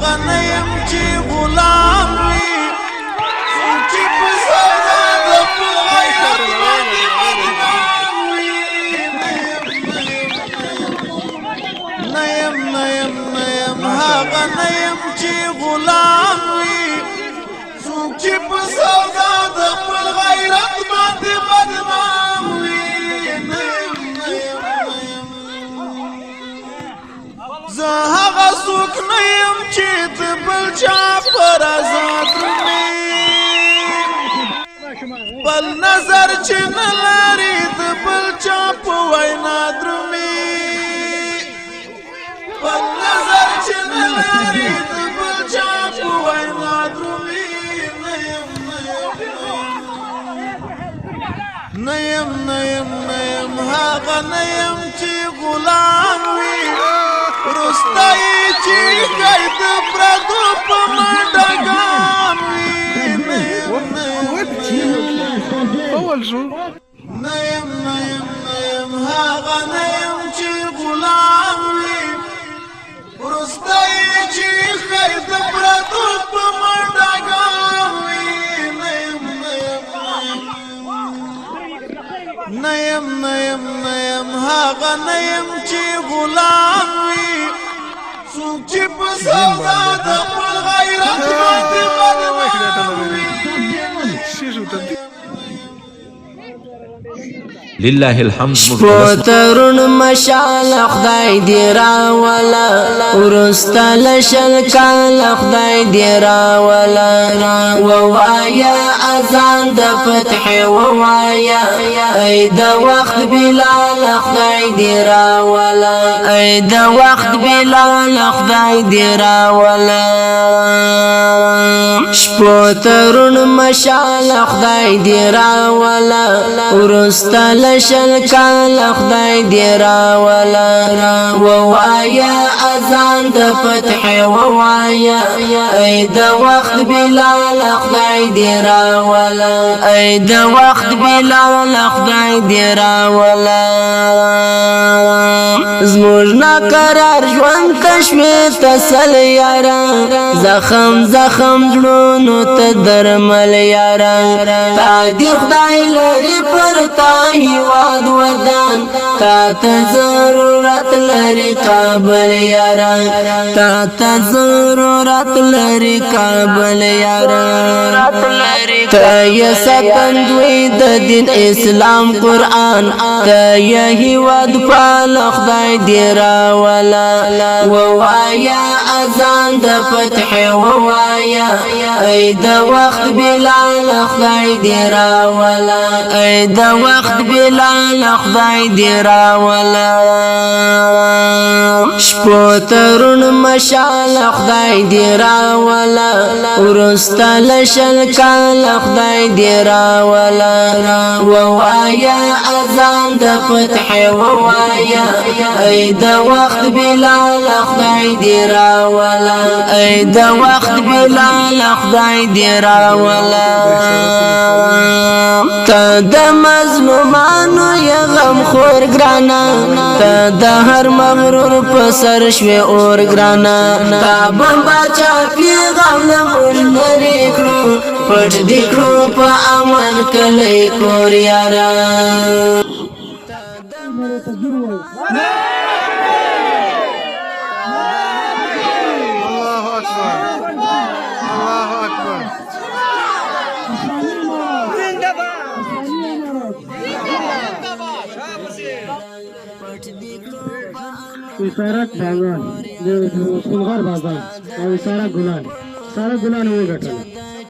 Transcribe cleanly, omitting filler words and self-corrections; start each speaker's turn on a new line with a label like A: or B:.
A: غنیم چې غلام وي چې په سودا د غیرت باندې بدنام وي نیم هغه نیم چې غلام وي څوک چې په سودا د خپل غیرت باندې بدنام وي زه هغه څوک نه یم چې د بل چا پر آزاد درومي بل نظر چې نه لري د بل چا په وینا درومي بل نظر چې نه لري د بل چا په وینا درومي نیم هغه نیم چې غلام وي رستای چې کوي د پردو په منډګان وي نیم هغه نیم چې غلام وي رستای چې کوي د پردو په منډګان وي نیم هغه نیم چې غلام وي څوک چې په سودا د خپل غیرت باندې بدنام وي
B: لله الحمد
C: شپوترون مشال خدای دی راولا ورستل شل کال خدای دی راولا ووایا اذان د فتح ووایا ای د وخت بلال خدای دی راولا ای د وخت بلال خدای دی راولا شپوترون مشال خدای دی راولا ورستل شل کال خدای دی راولا ووایا اذان د فتح ووایا ای د وخت بلال خدای دی راولا ای د وخت بلال خدای دی راولا زموږ ناقرار ژوند تشوي تسل یارا زخم زړونو ته درمل یارا تا دی خدای لري پر تا هیواد ودان تا ته ضرورت لري کابل یارا تا ته ضرورت لري کابل یارا ته یې ساتندوی د دین اسلام قرآن ته یې هیواد پال خدای دی راولا ووایا اذان د فتح ووایا ای د وخت بلال خدای دی راولا ای د وخت بلال خدای دی راولا شپوترون مشال خدای دی راولا ورستل شل کال خدای دی راولا ووایا اذان د فتح ووایا ای د وخت بلال خدای دی راولا ای د وخت بلال خدای دی راولا تا د مظلومانو یا غم خور گرانا تا د هر مغرور په سر شوي اور گرانا تا بمبا چا پیغام نمور لري کړو پټ دی کړو په امن کلی کور یارا
D: وسارت باغان د سولغار بازار او سارا ګلان وګټل